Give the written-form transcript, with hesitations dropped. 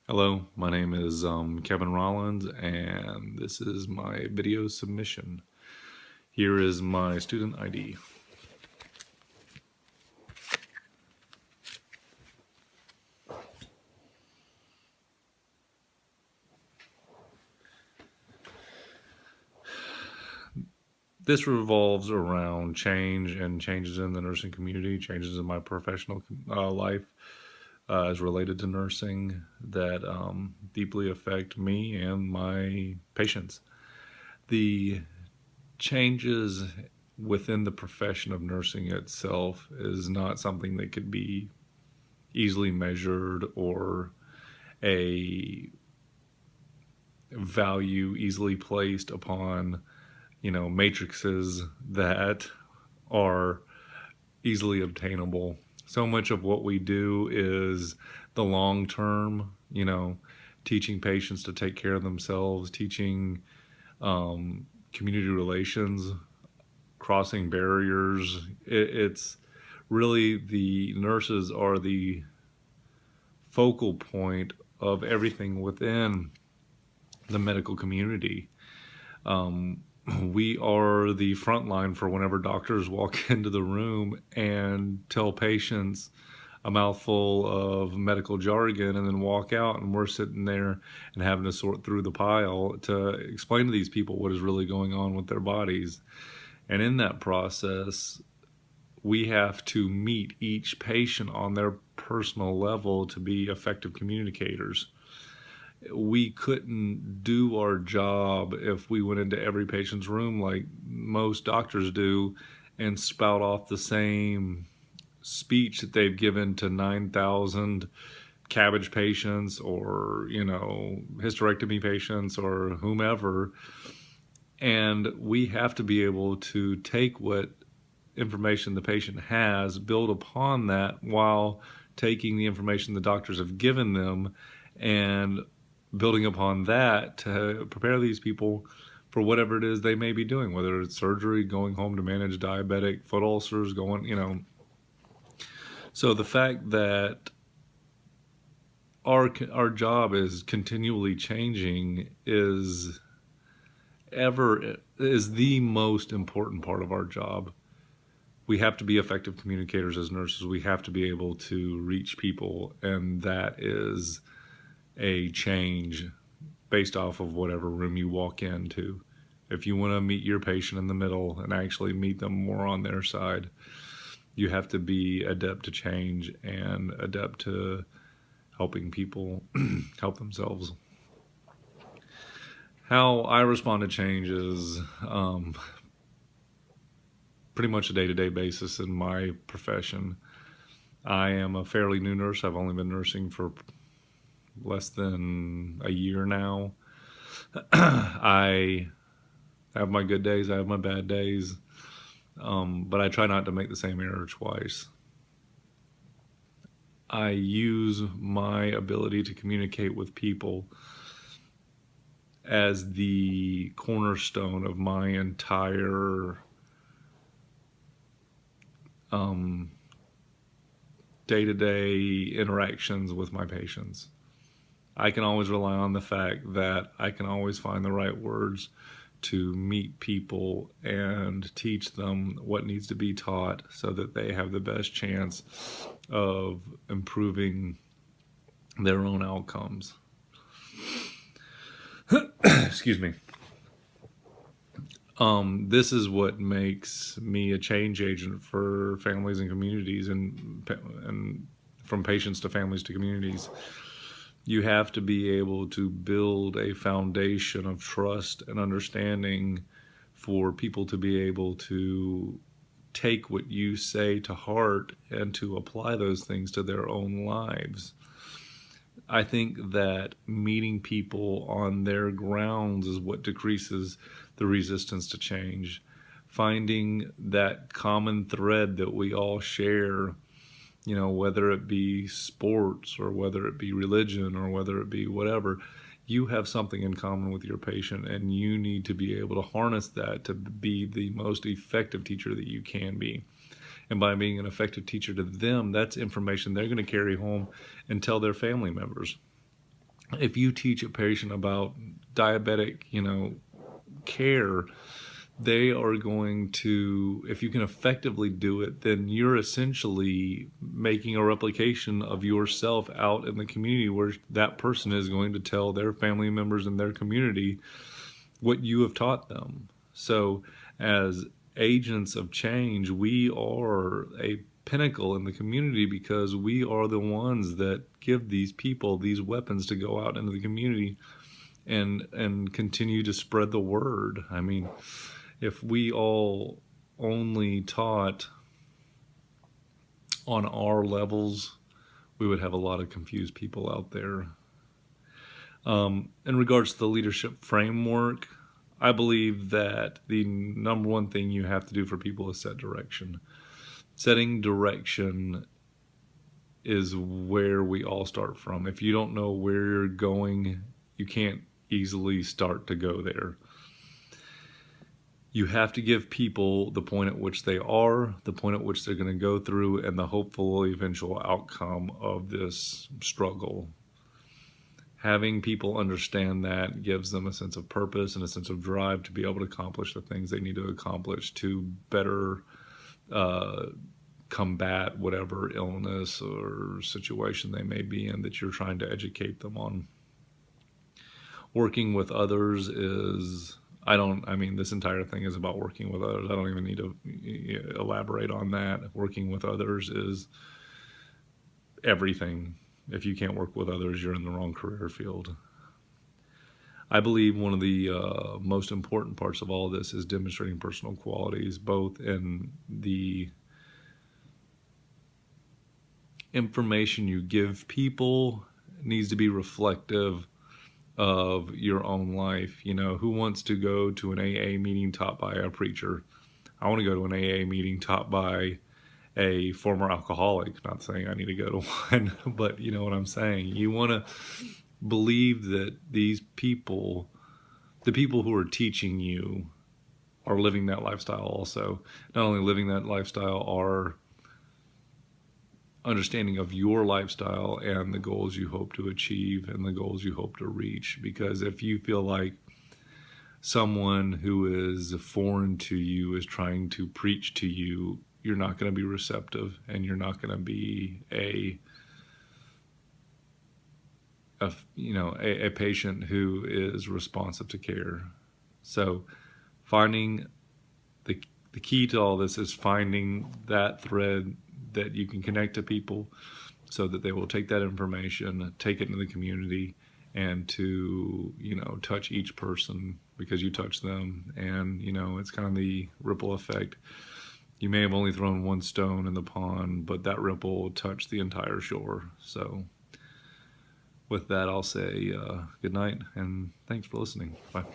Hello, my name is Kevin Rollins, and this is my video submission. Here is my student ID. This revolves around change and changes in the nursing community, changes in my professional life as related to nursing that deeply affect me and my patients. The changes within the profession of nursing itself is not something that could be easily measured or a value easily placed upon, matrices that are easily obtainable. So much of what we do is the long term, teaching patients to take care of themselves, teaching community relations, crossing barriers. It's really the nurses are the focal point of everything within the medical community. We are the front line for whenever doctors walk into the room and tell patients a mouthful of medical jargon and then walk out, and we're sitting there and having to sort through the pile to explain to these people what is really going on with their bodies. And in that process, we have to meet each patient on their personal level to be effective communicators. We couldn't do our job if we went into every patient's room like most doctors do and spout off the same speech that they've given to 9,000 cabbage patients or, hysterectomy patients or whomever. And we have to be able to take what information the patient has, build upon that while taking the information the doctors have given them and building upon that to prepare these people for whatever it is they may be doing, whether it's surgery, going home to manage diabetic foot ulcers, So the fact that our job is continually changing is the most important part of our job. We have to be effective communicators as nurses. We have to be able to reach people, and that is a change based off of whatever room you walk into. If you want to meet your patient in the middle and actually meet them more on their side, you have to be adept to change and adept to helping people help themselves. How I respond to change is pretty much a day-to-day basis in my profession. I am a fairly new nurse. I've only been nursing for less than a year now. I have my good days, I have my bad days, but I try not to make the same error twice. I use my ability to communicate with people as the cornerstone of my entire day-to-day interactions with my patients. I can always rely on the fact that I can always find the right words to meet people and teach them what needs to be taught so that they have the best chance of improving their own outcomes. Excuse me. This is what makes me a change agent for families and communities, and from patients to families to communities. You have to be able to build a foundation of trust and understanding for people to be able to take what you say to heart and to apply those things to their own lives. I think that meeting people on their grounds is what decreases the resistance to change. Finding that common thread that we all share, whether it be sports or whether it be religion or whether it be whatever, you have something in common with your patient, and you need to be able to harness that to be the most effective teacher that you can be. And by being an effective teacher to them, that's information they're going to carry home and tell their family members. If you teach a patient about diabetic, care, they are going to, if you can effectively do it, then you're essentially making a replication of yourself out in the community where that person is going to tell their family members in their community what you have taught them. So, as agents of change, we are a pinnacle in the community because we are the ones that give these people these weapons to go out into the community and continue to spread the word. I mean, if we all only taught on our levels, we would have a lot of confused people out there. In regards to the leadership framework, I believe that the number one thing you have to do for people is set direction. Setting direction is where we all start from. If you don't know where you're going, you can't easily start to go there. You have to give people the point at which they are, the point at which they're going to go through, and the hopeful eventual outcome of this struggle. Having people understand that gives them a sense of purpose and a sense of drive to be able to accomplish the things they need to accomplish to better combat whatever illness or situation they may be in that you're trying to educate them on. Working with others is, this entire thing is about working with others. I don't even need to elaborate on that. Working with others is everything. If you can't work with others, you're in the wrong career field. I believe one of the most important parts of all of this is demonstrating personal qualities, both in the information you give people needs to be reflective of your own life. Who wants to go to an AA meeting taught by a preacher? I want to go to an AA meeting taught by a former alcoholic. Not saying I need to go to one, but you know what I'm saying. You want to believe that these people, the people who are teaching you, are living that lifestyle also. Not only living that lifestyle, are understanding of your lifestyle and the goals you hope to achieve and the goals you hope to reach. Because if you feel like someone who is foreign to you is trying to preach to you, you're not going to be receptive, and you're not going to be a patient who is responsive to care. So finding the key to all this is finding that thread that you can connect to people so that they will take that information, take it into the community, and to, touch each person because you touch them. And, it's kind of the ripple effect. You may have only thrown one stone in the pond, but that ripple will touch the entire shore. So with that, I'll say good night and thanks for listening. Bye.